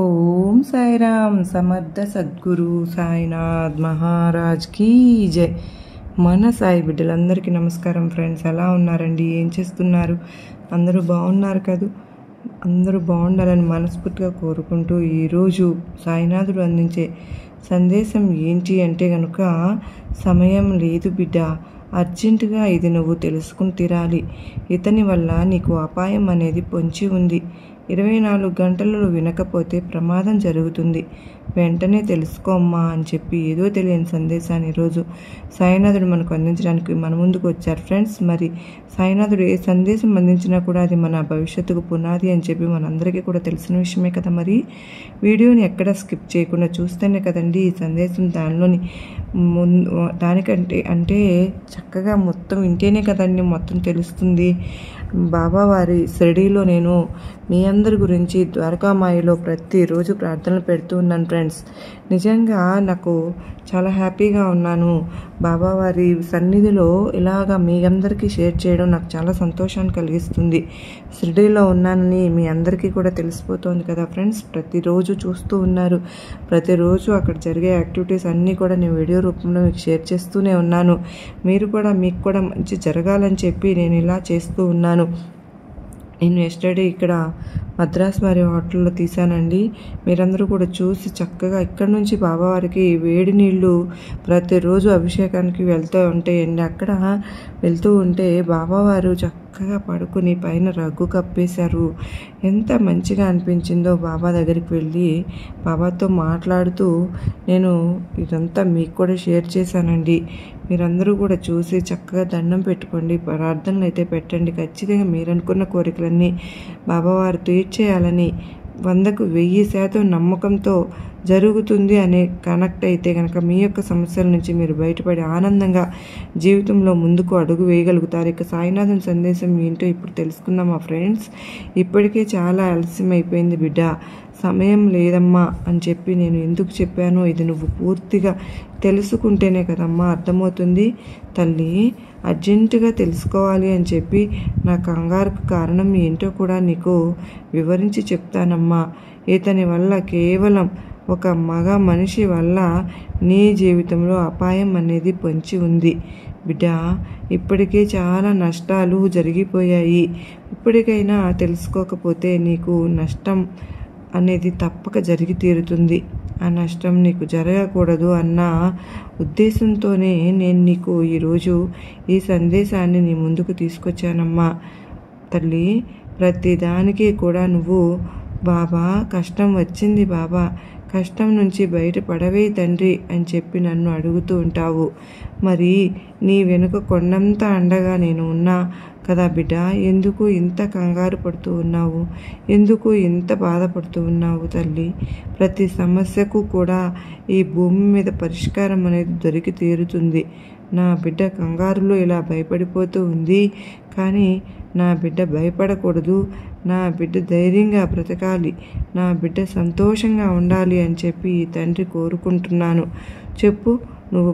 ఓం సాయిరామ్ సమర్థ సద్గురు సాయినాథ్ మహారాజ్ కీ జై. మన సాయి బిడ్డలందరికీ నమస్కారం ఫ్రెండ్స్. ఎలా ఉన్నారండి? ఏం చేస్తున్నారు? అందరూ బాగున్నారు కదూ? అందరూ బాగుండాలని మనస్ఫూర్తిగా కోరుకుంటూ ఈరోజు సాయినాథుడు అందించే సందేశం ఏంటి అంటే కనుక, సమయం లేదు బిడ్డ, అర్జెంటుగా ఇది నువ్వు తెలుసుకుని తీరాలి. ఇతని వల్ల నీకు అపాయం అనేది పొంచి ఉంది. 24 గంటలలో వినకపోతే ప్రమాదం జరుగుతుంది. వెంటనే తెలుసుకోమ్మా అని చెప్పి ఏదో తెలియని సందేశాన్ని ఈరోజు సాయినాథుడు మనకు అందించడానికి మన ముందుకు వచ్చారు ఫ్రెండ్స్. మరి సాయినాథుడు ఏ సందేశం అందించినా కూడా అది మన భవిష్యత్తుకు పునాది అని చెప్పి మనందరికీ కూడా తెలిసిన విషయమే కదా. మరి వీడియోని ఎక్కడ స్కిప్ చేయకుండా చూస్తేనే కదండి ఈ సందేశం దానిలోని దానికంటే చక్కగా మొత్తం వింటేనే కదండి మొత్తం తెలుస్తుంది. బాబావారి షిరిడీలో నేను మీ అందరి గురించి ద్వారకామాయిలో ప్రతిరోజు ప్రార్థనలు పెడుతూ ఉన్నాను ఫ్రెండ్స్. నిజంగా నాకు చాలా హ్యాపీగా ఉన్నాను. బాబావారి సన్నిధిలో ఇలాగా మీ అందరికీ షేర్ చేయడం నాకు చాలా సంతోషాన్ని కలిగిస్తుంది. షిరిడీలో ఉన్నానని మీ అందరికీ కూడా తెలిసిపోతుంది కదా ఫ్రెండ్స్. ప్రతిరోజు చూస్తూ ఉన్నారు. ప్రతిరోజు అక్కడ జరిగే యాక్టివిటీస్ అన్నీ కూడా నేను వీడియో రూపంలో మీకు షేర్ చేస్తూనే ఉన్నాను. మీకు కూడా మంచి జరగాలని చెప్పి నేను ఇలా చేస్తూ ఉన్నాను. నేను ఎస్టర్డే ఇక్కడ మద్రాస్ వారి హోటల్లో తీశానండి. మీరందరూ కూడా చూసి చక్కగా ఇక్కడ నుంచి బాబావారికి వేడి నీళ్ళు ప్రతిరోజు అభిషేకానికి వెళ్తూ ఉంటాయండి. అక్కడ వెళ్తూ ఉంటే బాబావారు చక్కగా పడుకుని పైన రగ్గు కప్పేశారు. ఎంత మంచిగా అనిపించిందో. బాబా దగ్గరికి వెళ్ళి బాబాతో మాట్లాడుతూ నేను ఇదంతా మీకు కూడా షేర్ చేశానండి. మీరందరూ కూడా చూసి చక్కగా దండం పెట్టుకోండి, ప్రార్థనలు అయితే పెట్టండి. ఖచ్చితంగా మీరు అనుకున్న కోరికలన్నీ బాబావారు తీర్చేయాలని 100కు 1000% నమ్మకంతో జరుగుతుంది అనే కనెక్ట్ అయితే కనుక మీ యొక్క సమస్యల నుంచి మీరు బయటపడి ఆనందంగా జీవితంలో ముందుకు అడుగు వేయగలుగుతారు. ఇక సాయినాథన్ సందేశం ఏంటో ఇప్పుడు తెలుసుకుందాం మా ఫ్రెండ్స్. ఇప్పటికే చాలా ఆలస్యం అయిపోయింది బిడ్డ, సమయం లేదమ్మా అని చెప్పి నేను ఎందుకు చెప్పానో ఇది నువ్వు పూర్తిగా తెలుసుకుంటేనే కదమ్మా అర్థమవుతుంది తల్లి. అర్జెంటుగా తెలుసుకోవాలి అని చెప్పి నా కంగారుకు కారణం ఏంటో కూడా నీకు వివరించి చెప్తానమ్మా. ఇతని వల్ల కేవలం ఒక మగ మనిషి వల్ల నీ జీవితంలో అపాయం అనేది పొంచి ఉంది బిడ్డ. ఇప్పటికే చాలా నష్టాలు జరిగిపోయాయి. ఇప్పటికైనా తెలుసుకోకపోతే నీకు నష్టం అనేది తప్పక జరిగి తీరుతుంది. ఆ నష్టం నీకు జరగకూడదు అన్న ఉద్దేశంతోనే నేను నీకు ఈరోజు ఈ సందేశాన్ని నీ ముందుకు తీసుకొచ్చానమ్మా తల్లి. ప్రతిదానికి కూడా నువ్వు బాబా కష్టం వచ్చింది బాబా, కష్టం నుంచి బయటపడవే తండ్రి అని చెప్పి నన్ను అడుగుతూ ఉంటావు. మరి నీ వెనుక కొండంత అండగా నేను ఉన్నా కదా బిడ్డ. ఎందుకు ఇంత కంగారు పడుతూ ఉన్నావు? ఎందుకు ఇంత బాధపడుతూ ఉన్నావు తల్లి? ప్రతి సమస్యకు కూడా ఈ భూమి మీద పరిష్కారం అనేది దొరికి తీరుతుంది. నా బిడ్డ కంగారులో ఇలా భయపడిపోతూ ఉంది, కానీ నా బిడ్డ భయపడకూడదు. నా బిడ్డ ధైర్యంగా బ్రతకాలి, నా బిడ్డ సంతోషంగా ఉండాలి అని చెప్పి ఈ తండ్రి కోరుకుంటున్నాను. చెప్పు, నువ్వు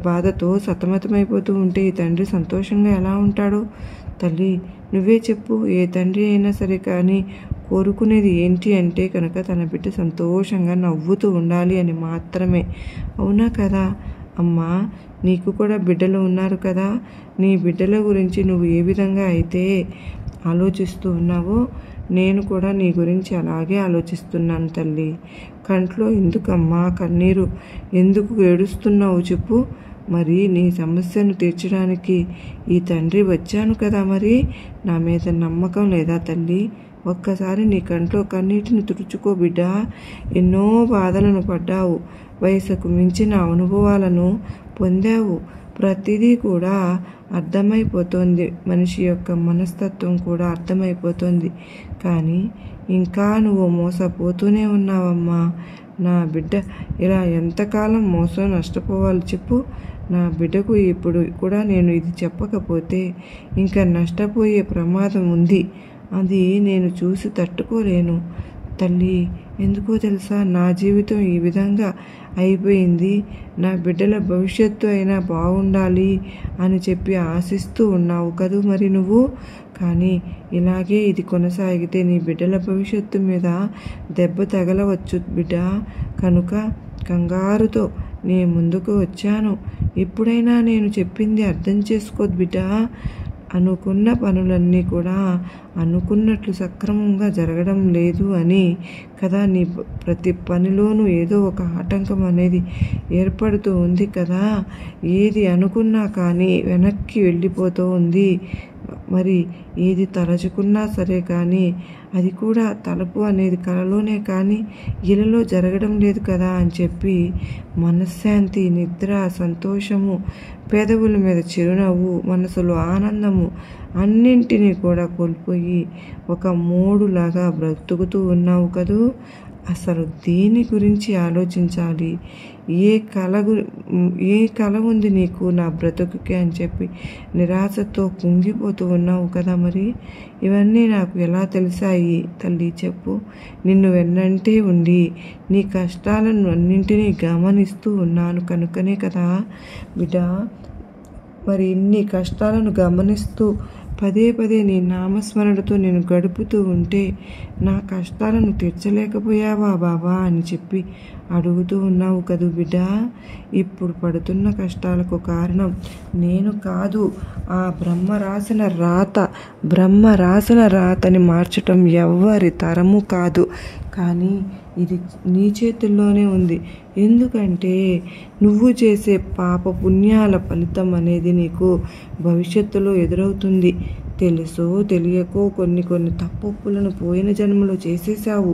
బాధతో సతమతమైపోతూ ఉంటే ఈ తండ్రి సంతోషంగా ఎలా ఉంటాడో తల్లి నువ్వే చెప్పు. ఏ తండ్రి అయినా సరే కానీ కోరుకునేది ఏంటి అంటే కనుక తన బిడ్డ సంతోషంగా నవ్వుతూ ఉండాలి అని మాత్రమే. అవునా కదా అమ్మా? నీకు కూడా బిడ్డలు ఉన్నారు కదా. నీ బిడ్డల గురించి నువ్వు ఏ విధంగా అయితే ఆలోచిస్తూ ఉన్నావో నేను కూడా నీ గురించి అలాగే ఆలోచిస్తున్నాను తల్లి. కంట్లో ఎందుకమ్మా కన్నీరు? ఎందుకు ఏడుస్తున్నావు చెప్పు. మరి నీ సమస్యను తీర్చడానికి ఈ తండ్రి వచ్చాను కదా. మరి నా మీద నమ్మకం లేదా తల్లి? ఒక్కసారి నీ కంట్లో కన్నీటిని తుడుచుకో బిడ్డ. ఎన్నో బాధలను పడ్డావు, వయసుకు మించిన అనుభవాలను పొందావు. ప్రతిదీ కూడా అర్థమైపోతుంది, మనిషి యొక్క మనస్తత్వం కూడా అర్థమైపోతుంది. కానీ ఇంకా నువ్వు మోసపోతూనే ఉన్నావమ్మా. నా బిడ్డ ఇలా ఎంతకాలం మోసం నష్టపోవాలి చెప్పు. నా బిడ్డకు ఇప్పుడు కూడా నేను ఇది చెప్పకపోతే ఇంకా నష్టపోయే ప్రమాదం ఉంది. అది నేను చూసి తట్టుకోలేను. తల్లి, ఎందుకో తెలుసా, నా జీవితం ఈ విధంగా అయిపోయింది. నా బిడ్డల భవిష్యత్తు అయినా బాగుండాలి అని చెప్పి ఆశిస్తూ ఉన్నావు కదూ మరి నువ్వు. కానీ ఇలాగే ఇది కొనసాగితే నీ బిడ్డల భవిష్యత్తు మీద దెబ్బ తగలవచ్చు బిడ్డ. కనుక కంగారుతో నీ ముందుకు వచ్చాను. ఇప్పుడైనా నేను చెప్పింది అర్థం చేసుకో బిడ్డ. అనుకున్న పనులన్నీ కూడా అనుకున్నట్లు సక్రమంగా జరగడం లేదు అని కదా, నీ ప్రతి పనిలోనూ ఏదో ఒక ఆటంకం అనేది ఏర్పడుతూ ఉంది కదా. ఏది అనుకున్నా కానీ వెనక్కి వెళ్ళిపోతూ ఉంది. మరి ఏది తలచుకున్నా సరే కానీ అది కూడా తలుపు అనేది కలలోనే కానీ ఇలలో జరగడం లేదు కదా అని చెప్పి మనశ్శాంతి, నిద్ర, సంతోషము, పెదవుల మీద చిరునవ్వు, మనసులో ఆనందము అన్నింటినీ కూడా కోల్పోయి ఒక మూడులాగా బ్రతుకుతూ ఉన్నావు కదూ. అసలు దేని గురించి ఆలోచించాలి? ఏ కల ఉంది నీకు నా బ్రతుకుకి అని చెప్పి నిరాశతో కుంగిపోతూ ఉన్నావు కదా. మరి ఇవన్నీ నాకు ఎలా తెలిసాయి తల్లి చెప్పు. నిన్ను వెన్నంటే ఉండి నీ కష్టాలను అన్నింటినీ గమనిస్తూ ఉన్నాను కనుకనే కదా బిడ్డ. మరి ఇన్ని కష్టాలను గమనిస్తూ పదే పదే నీ నామస్మరణతో నేను గడుపుతూ ఉంటే నా కష్టాలను తీర్చలేకపోయావా బాబా అని చెప్పి అడుగుతూ ఉన్నావు కదూ బిడ్డ. ఇప్పుడు పడుతున్న కష్టాలకు కారణం నేను కాదు, ఆ బ్రహ్మ రాసిన రాతని మార్చటం ఎవ్వరి తరము కాదు. కానీ ఇది నీ చేతుల్లోనే ఉంది. ఎందుకంటే నువ్వు చేసే పాప పుణ్యాల ఫలితం అనేది నీకు భవిష్యత్తులో ఎదురవుతుంది. తెలుసో తెలియకో కొన్ని తప్పులను పోయిన జన్మలో చేసేసావు.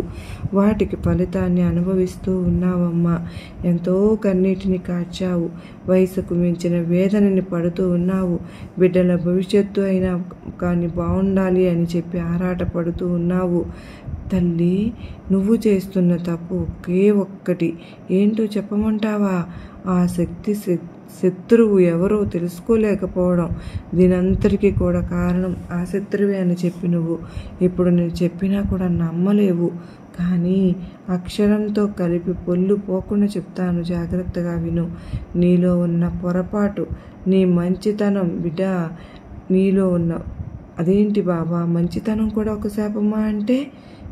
వాటికి ఫలితాన్ని అనుభవిస్తూ ఉన్నావమ్మా. ఎంతో కన్నీటిని కార్చావు. వయసుకు మించిన వేదనని పడుతూ ఉన్నావు. బిడ్డల భవిష్యత్తు అయినా కానీ బాగుండాలి అని చెప్పి ఆరాట పడుతూ ఉన్నావు. తల్లి, నువ్వు చేస్తున్న తప్పు ఒకే ఒక్కటి ఏంటో చెప్పమంటావా? ఆ శత్రువు ఎవరో తెలుసుకోలేకపోవడం. దీనంతటికీ కూడా కారణం ఆ శత్రువే అని చెప్పి నువ్వు ఇప్పుడు నేను చెప్పినా కూడా నమ్మలేవు. కానీ అక్షరంతో కలిపి పొల్లు పోకుండా చెప్తాను, జాగ్రత్తగా విను. నీలో ఉన్న పొరపాటు, నీ మంచితనం బిడ్డ, నీలో ఉన్న అదేంటి బాబా మంచితనం కూడా ఒక శాపమా అంటే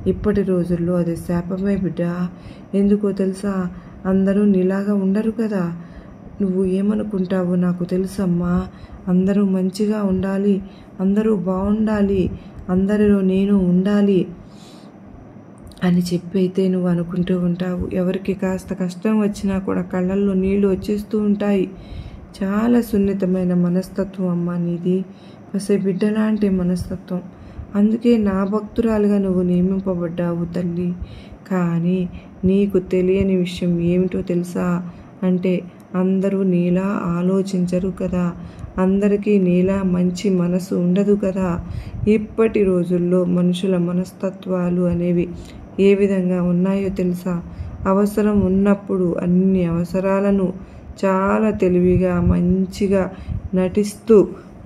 ఇప్పటి రోజుల్లో అది శాపమే బిడ్డ. ఎందుకో తెలుసా, అందరూ నీలాగా ఉండరు కదా. నువ్వు ఏమనుకుంటావో నాకు తెలుసమ్మా. అందరూ మంచిగా ఉండాలి, అందరూ బాగుండాలి, అందరిలో నేను ఉండాలి అని చెప్పి అయితే నువ్వు అనుకుంటూ ఉంటావు. ఎవరికి కాస్త కష్టం వచ్చినా కూడా కళ్ళల్లో నీళ్లు వచ్చేస్తూ ఉంటాయి. చాలా సున్నితమైన మనస్తత్వం అమ్మా నీది. పసే బిడ్డలాంటి మనస్తత్వం. అందుకే నా భక్తురాలుగా నువ్వు నియమింపబడ్డావు తల్లి. కానీ నీకు తెలియని విషయం ఏమిటో తెలుసా అంటే అందరూ నీలా ఆలోచించరు కదా. అందరికీ నీలా మంచి మనసు ఉండదు కదా. ఇప్పటి రోజుల్లో మనుషుల మనస్తత్వాలు అనేవి ఏ విధంగా ఉన్నాయో తెలుసా? అవసరం ఉన్నప్పుడు అన్ని అవసరాలను చాలా తెలివిగా మంచిగా నటిస్తూ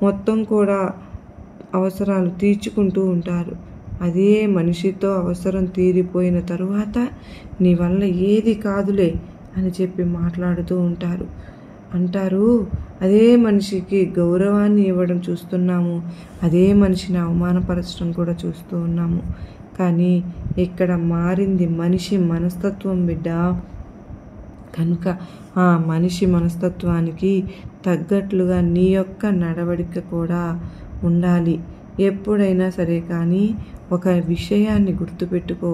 మొత్తం కూడా అవసరాలు తీర్చుకుంటూ ఉంటారు. అదే మనిషితో అవసరం తీరిపోయిన తరువాత నీ వల్ల ఏది కాదులే అని చెప్పి మాట్లాడుతూ అంటారు. అదే మనిషికి గౌరవాన్ని ఇవ్వడం చూస్తున్నాము, అదే మనిషిని అవమానపరచడం కూడా చూస్తూ ఉన్నాము. కానీ ఇక్కడ మారింది మనిషి మనస్తత్వం బిడ్డ. కనుక ఆ మనిషి మనస్తత్వానికి తగ్గట్లుగా నీ యొక్క నడవడిక కూడా ఉండాలి ఎప్పుడైనా సరే. కానీ ఒక విషయాన్ని గుర్తుపెట్టుకో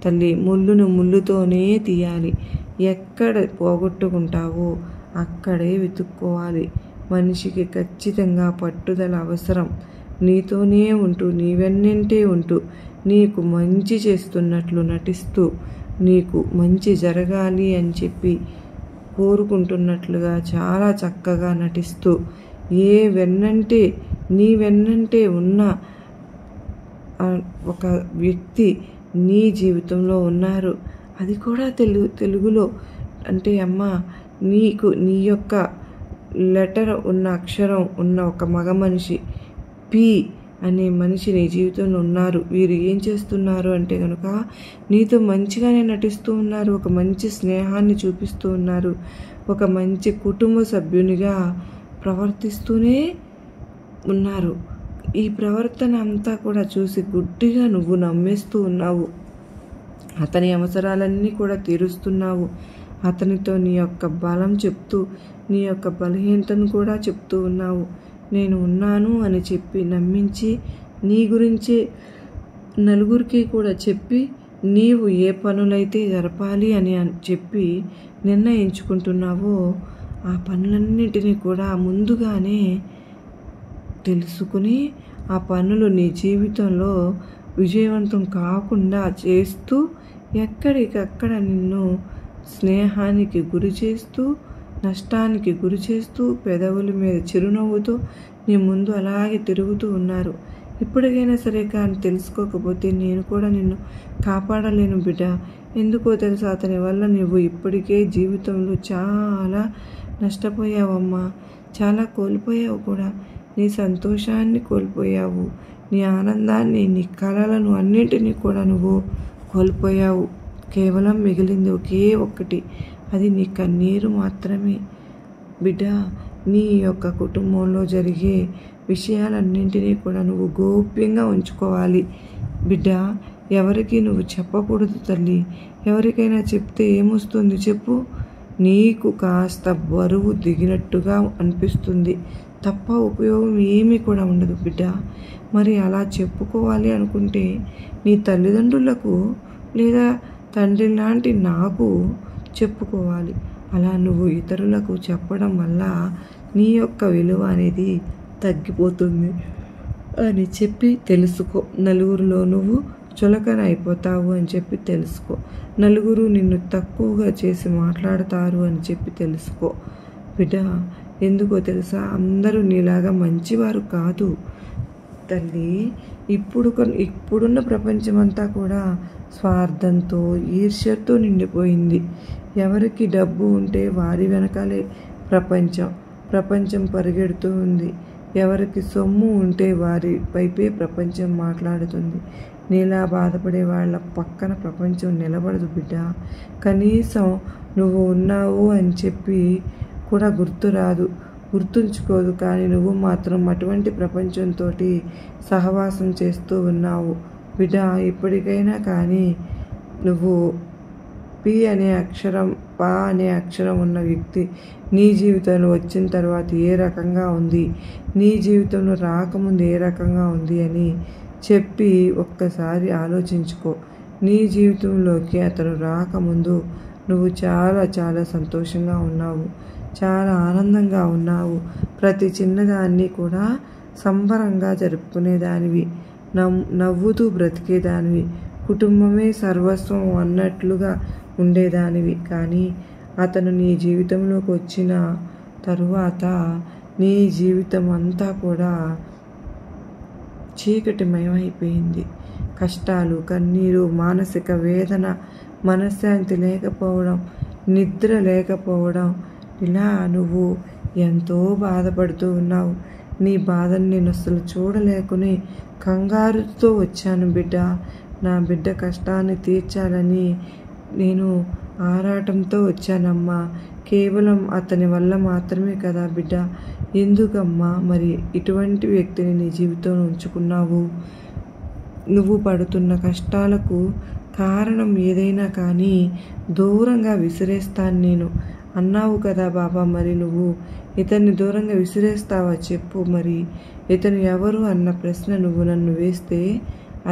తల్లి, ముళ్ళును ముళ్ళుతోనే తీయాలి. ఎక్కడ పోగొట్టుకుంటావో అక్కడే వెతుక్కోవాలి. మనిషికి ఖచ్చితంగా పట్టుదల అవసరం. నీతోనే ఉంటూ నీ వెన్నంటే ఉంటూ నీకు మంచి చేస్తున్నట్లు నటిస్తూ నీకు మంచి జరగాలి అని చెప్పి కోరుకుంటున్నట్లుగా చాలా చక్కగా నటిస్తూ నీ వెన్నంటే ఉన్న ఒక వ్యక్తి నీ జీవితంలో ఉన్నారు. అది కూడా తెలుగులో అంటే అమ్మ, నీకు నీ యొక్క లెటర్ ఉన్న అక్షరం ఉన్న ఒక మగ మనిషి పి అనే మనిషి నీ జీవితంలో ఉన్నారు. వీరు ఏం చేస్తున్నారు అంటే కనుక నీతో మంచిగానే నటిస్తూ ఉన్నారు, ఒక మంచి స్నేహాన్ని చూపిస్తూ ఉన్నారు, ఒక మంచి కుటుంబ సభ్యునిగా ప్రవర్తిస్తూనే ఉన్నారు. ఈ ప్రవర్తన అంతా కూడా చూసి గుడ్డిగా నువ్వు నమ్మేస్తూ ఉన్నావు. అతని అవసరాలన్నీ కూడా తీరుస్తున్నావు. అతనితో నీ యొక్క బలం చెప్తూ నీ యొక్క బలహీనతను కూడా చెప్తూ ఉన్నావు. నేను ఉన్నాను అని చెప్పి నమ్మించి నీ గురించి నలుగురికి కూడా చెప్పి నీవు ఏ పనులైతే జరపాలి అని చెప్పి నిర్ణయించుకుంటున్నావో ఆ పనులన్నిటినీ కూడా ముందుగానే తెలుసుకుని ఆ పనులు నీ జీవితంలో విజయవంతం కాకుండా చేస్తూ ఎక్కడికక్కడ నిన్ను స్నేహానికి గురి చేస్తూ నష్టానికి గురి చేస్తూ పెదవుల మీద చిరునవ్వుతో నీ ముందు అలాగే తిరుగుతూ ఉన్నారు. ఇప్పటికైనా సరే కానీ తెలుసుకోకపోతే నేను కూడా నిన్ను కాపాడలేను బిడ్డ. ఎందుకో తెలుసా, అతని వల్ల నువ్వు ఇప్పటికే జీవితంలో చాలా నష్టపోయావమ్మా, చాలా కోల్పోయావు కూడా. నీ సంతోషాన్ని కోల్పోయావు, నీ ఆనందాన్ని, నీ కలలను అన్నింటినీ కూడా నువ్వు కోల్పోయావు. కేవలం మిగిలింది ఒకే ఒక్కటి, అది నీ కన్నీరు మాత్రమే. బిడ్డ, నీ యొక్క కుటుంబంలో జరిగే విషయాలన్నింటినీ కూడా నువ్వు గోప్యంగా ఉంచుకోవాలి బిడ్డ. ఎవరికి నువ్వు చెప్పకూడదు తల్లి. ఎవరికైనా చెప్తే ఏమొస్తుంది చెప్పు? నీకు కాస్త బరువు దిగినట్టుగా అనిపిస్తుంది తప్ప ఉపయోగం ఏమీ కూడా ఉండదు బిడ్డ. మరి అలా చెప్పుకోవాలి అనుకుంటే నీ తల్లిదండ్రులకు లేదా తండ్రి లాంటి నాకు చెప్పుకోవాలి. అలా నువ్వు ఇతరులకు చెప్పడం వల్ల నీ యొక్క విలువ అనేది తగ్గిపోతుంది అని చెప్పి తెలుసుకో. నలుగురిలో నువ్వు చులకన అయిపోతావు అని చెప్పి తెలుసుకో. నలుగురు నిన్ను తక్కువగా చేసి మాట్లాడతారు అని చెప్పి తెలుసుకో బిడ్డ. ఎందుకో తెలుసా, అందరూ నీలాగా మంచివారు కాదు తల్లి. ఇప్పుడున్న ప్రపంచమంతా కూడా స్వార్థంతో ఈర్ష్యతో నిండిపోయింది. ఎవరికి డబ్బు ఉంటే వారి వెనకాలే ప్రపంచం పరిగెడుతూ ఉంది. ఎవరికి సొమ్ము ఉంటే వారి వైపే ప్రపంచం మాట్లాడుతుంది. నీలా బాధపడే వాళ్ళ పక్కన ప్రపంచం నిలబడదు బిడ్డ. కనీసం నువ్వు ఉన్నావు అని చెప్పి కూడా గుర్తుంచుకోదు. కానీ నువ్వు మాత్రం అటువంటి ప్రపంచంతో సహవాసం చేస్తూ ఉన్నావు బిడ్డ. ఇప్పటికైనా కానీ నువ్వు ప అనే అక్షరం ఉన్న వ్యక్తి నీ జీవితంలో వచ్చిన తర్వాత ఏ రకంగా ఉంది, నీ జీవితంలో రాకముందు ఏ రకంగా ఉంది అని చెప్పి ఒక్కసారి ఆలోచించుకో. నీ జీవితంలోకి అతను రాకముందు నువ్వు చాలా చాలా సంతోషంగా ఉన్నావు, చాలా ఆనందంగా ఉన్నావు. ప్రతి చిన్నదాన్ని కూడా సంబరంగా జరుపుకునేదానివి, నవ్వుతూ బ్రతికేదానివి, కుటుంబమే సర్వస్వం అన్నట్లుగా ఉండేదానివి. కానీ అతను నీ జీవితంలోకి వచ్చిన తరువాత నీ జీవితం అంతా కూడా చీకటిమయమైపోయింది. కష్టాలు, కన్నీరు, మానసిక వేదన, మనశ్శాంతి లేకపోవడం, నిద్ర లేకపోవడం, ఇలా నువ్వు ఎంతో బాధపడుతూ ఉన్నావు. నీ బాధని నేను అసలు చూడలేకుని కంగారుతో వచ్చాను బిడ్డ. నా బిడ్డ కష్టాన్ని తీర్చాలని నేను ఆరాటంతో వచ్చానమ్మా. కేవలం అతని వల్ల మాత్రమే కదా బిడ్డ. ఎందుకమ్మా మరి ఇటువంటి వ్యక్తిని నీ జీవితంలో ఉంచుకున్నావు? నువ్వు పడుతున్న కష్టాలకు కారణం ఏదైనా కానీ దూరంగా విసిరేస్తాను నేను అన్నావు కదా బాబా. మరి నువ్వు ఇతన్ని దూరంగా విసిరేస్తావా చెప్పు? మరి ఇతను ఎవరు అన్న ప్రశ్న నువ్వు నన్ను వేస్తే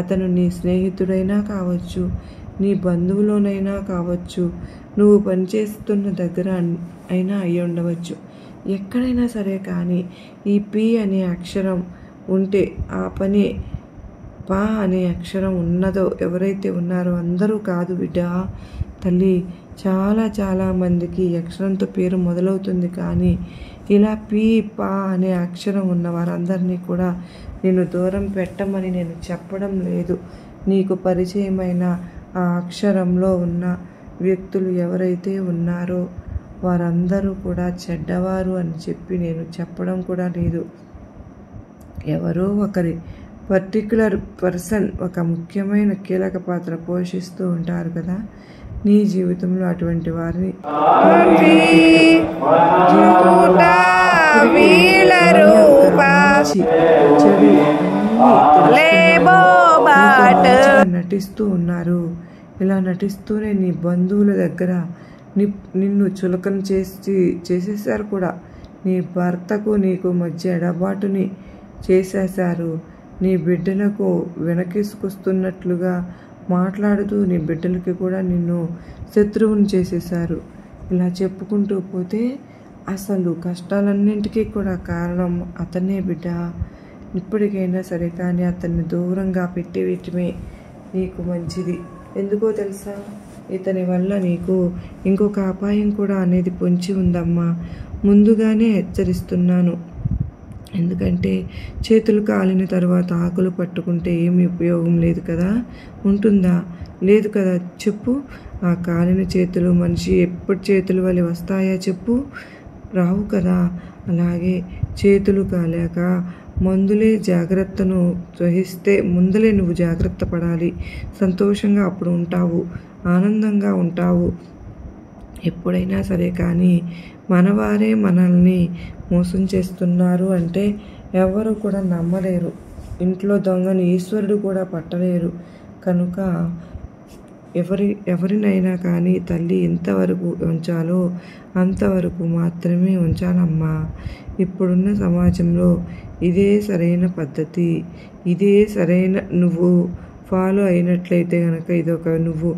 అతను నీ స్నేహితుడైనా కావచ్చు, నీ బంధువులోనైనా కావచ్చు, నువ్వు పనిచేస్తున్న దగ్గర అయినా అయి ఉండవచ్చు, ఎక్కడైనా సరే. కానీ ఈ పి అనే అక్షరం ఉంటే ఆ పని పా అనే అక్షరం ఉన్నదో ఎవరైతే ఉన్నారో అందరూ కాదు బిడ్డ. తల్లి, చాలా మందికి ఈ అక్షరంతో పేరు మొదలవుతుంది. కానీ ఇలా పి పా అనే అక్షరం ఉన్న వారందరినీ కూడా నేను దూరం పెట్టమని నేను చెప్పడం లేదు. నీకు పరిచయమైన ఆ అక్షరంలో ఉన్న వ్యక్తులు ఎవరైతే ఉన్నారో వారందరూ కూడా చెడ్డవారు అని చెప్పి నేను చెప్పడం కూడా లేదు. ఎవరో ఒకరి పర్టిక్యులర్ పర్సన్ ఒక ముఖ్యమైన కీలక పాత్ర పోషిస్తూ ఉంటారు కదా. నీ జీవితంలో అటువంటి వారిని నటిస్తూ ఉన్నారు. ఇలా నటిస్తూనే నీ బంధువుల దగ్గర నిన్ను చులకన చేసేసారు కూడా. నీ భర్తకు నీకు మధ్య ఎడబాటుని చేసేశారు. నీ బిడ్డలకు వెనకేసుకొస్తున్నట్లుగా మాట్లాడుతూ నీ బిడ్డలకి కూడా నిన్ను శత్రువుని చేసేశారు. ఇలా చెప్పుకుంటూ పోతే అసలు కష్టాలన్నింటికీ కూడా కారణం అతనే బిడ్డ. ఇప్పటికైనా సరే కానీ అతన్ని దూరంగా పెట్టేయటమే నీకు మంచిది. ఎందుకో తెలుసా, ఇతని వల్ల నీకు ఇంకొక అపాయం కూడా అనేది పొంచి ఉందమ్మా. ముందుగానే హెచ్చరిస్తున్నాను. ఎందుకంటే చేతులు కాలిన తర్వాత ఆకులు పట్టుకుంటే ఏమీ ఉపయోగం లేదు కదా. ఉంటుందా? లేదు కదా. చెప్పు, ఆ కాలిన చేతులు మనిషి ఎప్పుడు చేతుల వల్ల వస్తాయా చెప్పు? రావు కదా. అలాగే చేతులు కాలాక ముందులే జాగ్రత్తను వహిస్తే ముందులే నువ్వు జాగ్రత్త పడాలి. సంతోషంగా అప్పుడు ఉంటావు, ఆనందంగా ఉంటావు. ఎప్పుడైనా సరే కానీ మనవారే మనల్ని మోసం చేస్తున్నారు అంటే ఎవరు కూడా నమ్మలేరు. ఇంట్లో దొంగను ఈశ్వరుడు కూడా పట్టలేరు. కనుక ఎవరినైనా కానీ తల్లి ఎంతవరకు ఉంచాలో అంతవరకు మాత్రమే ఉంచాలమ్మా. ఇప్పుడున్న సమాజంలో ఇదే సరైన పద్ధతి. ఇదే సరైన నువ్వు ఫాలో అయినట్లయితే కనుక ఇదొక నువ్వు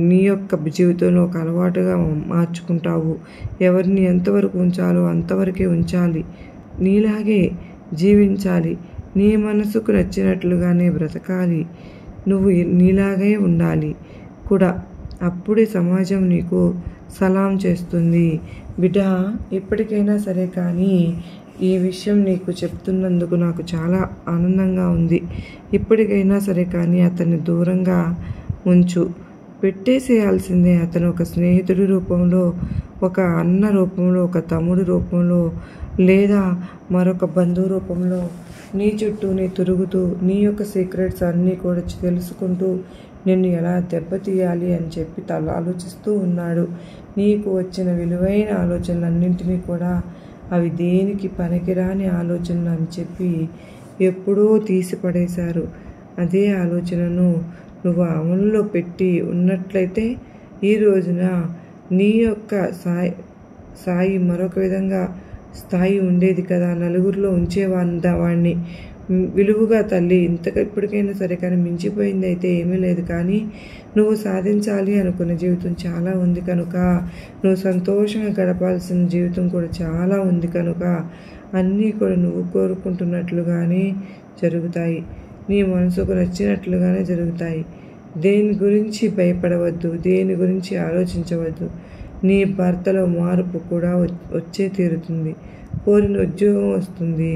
నీ యొక్క జీవితంలో ఒక అలవాటుగా మార్చుకుంటావు. ఎవరిని ఎంతవరకు ఉంచాలో అంతవరకే ఉంచాలి. నీలాగే జీవించాలి. నీ మనసుకు నచ్చినట్లుగానే బ్రతకాలి. నువ్వు నీలాగే ఉండాలి కూడా. అప్పుడే సమాజం నీకు సలాం చేస్తుంది. బిడ్డ, ఇప్పటికైనా సరే కానీ ఈ విషయం నీకు చెప్తున్నందుకు నాకు చాలా ఆనందంగా ఉంది. ఇప్పటికైనా సరే కానీ అతన్ని దూరంగా ఉంచు. పెట్టేసేయాల్సిందే. అతను ఒక స్నేహితుడి రూపంలో, ఒక అన్న రూపంలో, ఒక తమ్ముడి రూపంలో, లేదా మరొక బంధువు రూపంలో నీ చుట్టూనే తిరుగుతూ నీ యొక్క సీక్రెట్స్ అన్నీ కూడా తెలుసుకుంటూ నిన్ను ఎలా దెబ్బతీయాలి అని చెప్పి ఆలోచిస్తూ ఉన్నాడు. నీకు వచ్చిన విలువైన ఆలోచనలన్నింటినీ కూడా అవి దేనికి పనికిరాని ఆలోచనలు అని చెప్పి ఎప్పుడూ తీసిపడేశారు. అదే ఆలోచనను నువ్వు అమలులో పెట్టి ఉన్నట్లయితే ఈ రోజున నీ యొక్క స్థాయి మరొక విధంగా స్థాయి ఉండేది కదా. నలుగురిలో ఉంచేవాడిని విలువగా తల్లి. ఇప్పటికైనా సరే కానీ మించిపోయింది అయితే ఏమీ లేదు. కానీ నువ్వు సాధించాలి అనుకున్న జీవితం చాలా ఉంది కనుక, నువ్వు సంతోషంగా గడపాల్సిన జీవితం కూడా చాలా ఉంది కనుక అన్నీ కూడా నువ్వు కోరుకుంటున్నట్లుగానే జరుగుతాయి. నీ మనసుకు నచ్చినట్లుగానే జరుగుతాయి. దేని గురించి భయపడవద్దు, దేని గురించి ఆలోచించవద్దు. నీ భర్తలో మార్పు కూడా వచ్చే తీరుతుంది. కోరిన ఉద్యోగం వస్తుంది.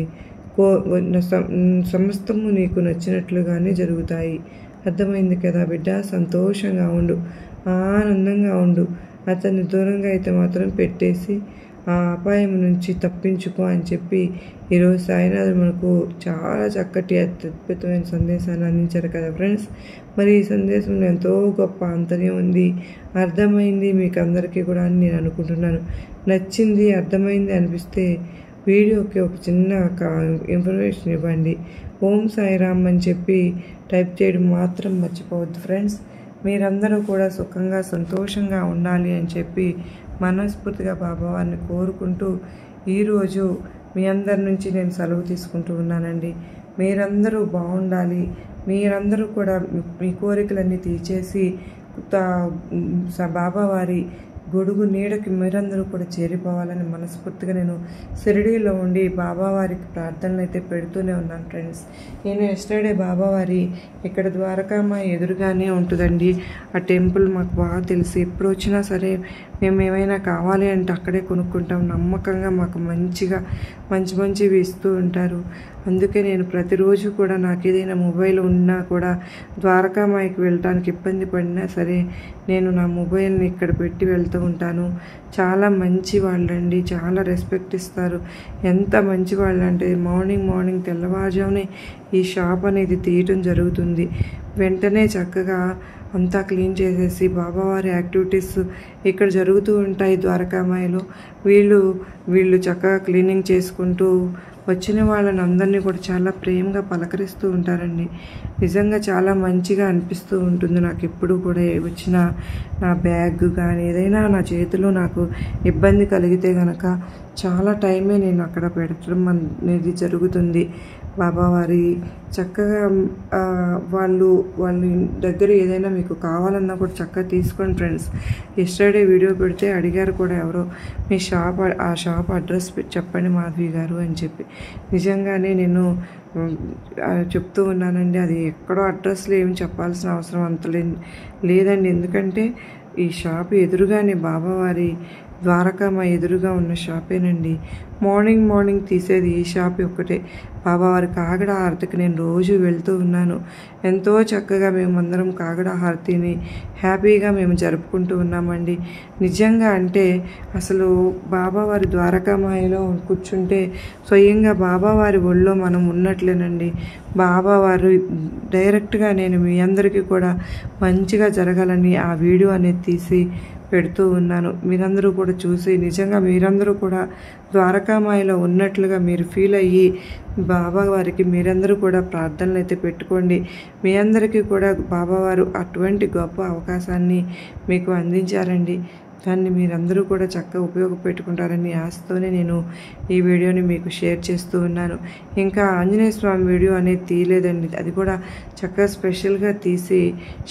సమస్తము నీకు నచ్చినట్లుగానే జరుగుతాయి. అర్థమైంది కదా బిడ్డ? సంతోషంగా ఉండు, ఆనందంగా ఉండు. అతన్ని దూరంగా అయితే మాత్రం పెట్టేసి ఆ అపాయం నుంచి తప్పించుకో అని చెప్పి ఈరోజు సాయినాథుడు మనకు చాలా చక్కటి అద్భుతమైన సందేశాన్ని అందించారు కదా ఫ్రెండ్స్. మరి ఈ సందేశంలో ఎంతో గొప్ప ఆంతర్యం ఉంది. అర్థమైంది మీకు అందరికీ కూడా అని నేను అనుకుంటున్నాను. నచ్చింది, అర్థమైంది అనిపిస్తే వీడియోకి ఒక చిన్న ఇన్ఫర్మేషన్ ఇవ్వండి. ఓం సాయిరామ్ అని చెప్పి టైప్ చేయడం మాత్రం మర్చిపోవద్దు ఫ్రెండ్స్. మీరందరూ కూడా సుఖంగా సంతోషంగా ఉండాలి అని చెప్పి మనస్ఫూర్తిగా బాబావారిని కోరుకుంటూ ఈరోజు మీ అందరి నుంచి నేను సెలవు తీసుకుంటూ ఉన్నానండి. మీరందరూ బాగుండాలి. మీరందరూ కూడా మీ కోరికలన్నీ తీర్చేసి బాబావారి గొడుగు నీడకి మీరందరూ కూడా చేరిపోవాలని మనస్ఫూర్తిగా నేను షిరిడీలో ఉండి బాబావారికి ప్రార్థనలు అయితే పెడుతూనే ఉన్నాను ఫ్రెండ్స్. నేను ఎస్టర్డే బాబావారి ఇక్కడ ద్వారకామ ఎదురుగానే ఉంటుందండి ఆ టెంపుల్. మాకు బాగా తెలిసి ఎప్పుడు వచ్చినా సరే మేము ఏమైనా కావాలి అంటే అక్కడే కొనుక్కుంటాం. నమ్మకంగా మాకు మంచిగా మంచివి ఇస్తూ ఉంటారు. అందుకే నేను ప్రతిరోజు కూడా నాకు ఏదైనా మొబైల్ ఉన్నా కూడా ద్వారకామాయికి వెళ్ళటానికి ఇబ్బంది పడినా సరే నేను నా మొబైల్ని ఇక్కడ పెట్టి వెళ్తూ ఉంటాను. చాలా మంచి వాళ్ళండి, చాలా రెస్పెక్ట్ ఇస్తారు. ఎంత మంచి వాళ్ళు అంటే మార్నింగ్ తెల్లవారుజామునే ఈ షాప్ అనేది తీయటం జరుగుతుంది. వెంటనే చక్కగా అంతా క్లీన్ చేసేసి బాబావారి యాక్టివిటీస్ ఇక్కడ జరుగుతూ ఉంటాయి ద్వారకామాయిలో. వీళ్ళు చక్కగా క్లీనింగ్ చేసుకుంటూ వచ్చిన వాళ్ళని అందరినీ కూడా చాలా ప్రేమగా పలకరిస్తూ ఉంటారండి. నిజంగా చాలా మంచిగా అనిపిస్తూ ఉంటుంది నాకు. ఎప్పుడు కూడా వచ్చిన నా బ్యాగ్ కానీ ఏదైనా నా చేతిలో నాకు ఇబ్బంది కలిగితే కనుక చాలా టైమే నేను అక్కడ పెట్టడం అనేది జరుగుతుంది. బాబావారి చక్కగా వాళ్ళ దగ్గర ఏదైనా మీకు కావాలన్నా కూడా చక్కగా తీసుకోండి ఫ్రెండ్స్. ఎస్టర్డే వీడియో పెడితే అడిగారు కూడా ఎవరో, మీ ఆ షాప్ అడ్రస్ చెప్పండి మాధవి గారు అని చెప్పి. నిజంగానే నేను చెప్తూ ఉన్నానండి, అది ఎక్కడో అడ్రస్లో ఏమి చెప్పాల్సిన అవసరం అంత లేదండి. ఎందుకంటే ఈ షాప్ ఎదురుగానే బాబావారి ద్వారకామాయి ఎదురుగా ఉన్న షాపేనండి. మార్నింగ్ తీసేది ఈ షాప్ ఒక్కటే. బాబావారి కాగడ హారతికి నేను రోజు వెళ్తూ ఉన్నాను. ఎంతో చక్కగా మేమందరం కాగడ హారతిని హ్యాపీగా మేము జరుపుకుంటూ ఉన్నామండి. నిజంగా అంటే అసలు బాబావారి ద్వారకామాయిలో కూర్చుంటే స్వయంగా బాబావారి ఒళ్ళో మనం ఉన్నట్లేనండి. బాబావారు డైరెక్ట్గా నేను మీ అందరికీ కూడా మంచిగా జరగాలని ఆ వీడియో అనేది తీసి పెడుతూ ఉన్నాను. మీరందరూ కూడా చూసి నిజంగా మీరందరూ కూడా ద్వారకామాయిలో ఉన్నట్లుగా మీరు ఫీల్ అయ్యి బాబావారికి మీరందరూ కూడా ప్రార్థనలు అయితే పెట్టుకోండి. మీ అందరికీ కూడా బాబావారు అటువంటి గొప్ప అవకాశాన్ని మీకు అందించారండి. దాన్ని మీరందరూ కూడా చక్కగా ఉపయోగపెట్టుకుంటారని ఆశతోనే నేను ఈ వీడియోని మీకు షేర్ చేస్తూ ఉన్నాను. ఇంకా ఆంజనేయ స్వామి వీడియో అనేది తీయలేదండి, అది కూడా చక్కగా స్పెషల్గా తీసి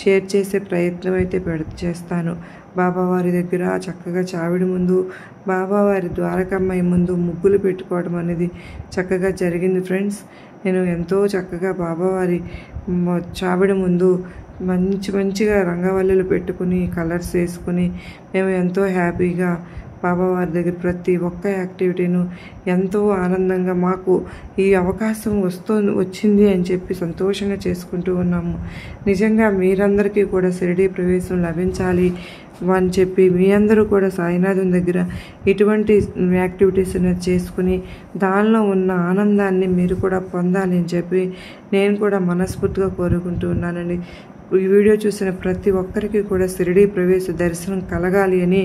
షేర్ చేసే ప్రయత్నం అయితే చేస్తాను. బాబావారి దగ్గర చక్కగా చావిడి ముందు బాబావారి ద్వారకామాయి ముందు ముగ్గులు పెట్టుకోవడం అనేది చక్కగా జరిగింది ఫ్రెండ్స్. నేను ఎంతో చక్కగా బాబావారి చావిడి ముందు మంచిగా రంగవల్లులు పెట్టుకుని కలర్స్ వేసుకుని మేము ఎంతో హ్యాపీగా బాబావారి దగ్గర ప్రతి ఒక్క యాక్టివిటీను ఎంతో ఆనందంగా మాకు ఈ అవకాశం వచ్చింది అని చెప్పి సంతోషంగా చేసుకుంటూ ఉన్నాము. నిజంగా మీరందరికీ కూడా షిరిడీ ప్రవేశం లభించాలి అని చెప్పి మీ అందరూ కూడా సాయినాథం దగ్గర ఇటువంటి యాక్టివిటీస్ అనేది చేసుకుని దానిలో ఉన్న ఆనందాన్ని మీరు కూడా పొందాలి అని చెప్పి నేను కూడా మనస్ఫూర్తిగా కోరుకుంటూ ఉన్నానండి. ఈ వీడియో చూసిన ప్రతి ఒక్కరికి కూడా షిరిడీ ప్రవేశ దర్శనం కలగాలి అని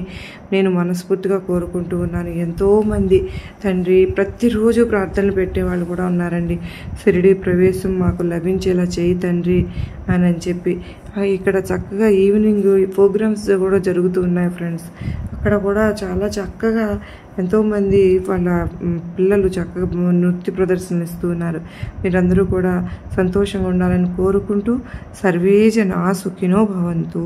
నేను మనస్ఫూర్తిగా కోరుకుంటూ ఉన్నాను. ఎంతోమంది తండ్రి ప్రతిరోజు ప్రార్థనలు పెట్టేవాళ్ళు కూడా ఉన్నారండి. షిరిడీ ప్రవేశం మాకు లభించేలా చేయి తండ్రి అని చెప్పి. ఇక్కడ చక్కగా ఈవినింగ్ ప్రోగ్రామ్స్ కూడా జరుగుతూ ఉన్నాయి ఫ్రెండ్స్. అక్కడ కూడా చాలా చక్కగా ఎంతోమంది వాళ్ళ పిల్లలు చక్కగా నృత్య ప్రదర్శనలు ఇస్తూ ఉన్నారు. మీరందరూ కూడా సంతోషంగా ఉండాలని కోరుకుంటూ సర్వే జనా సుఖినో భవంతు.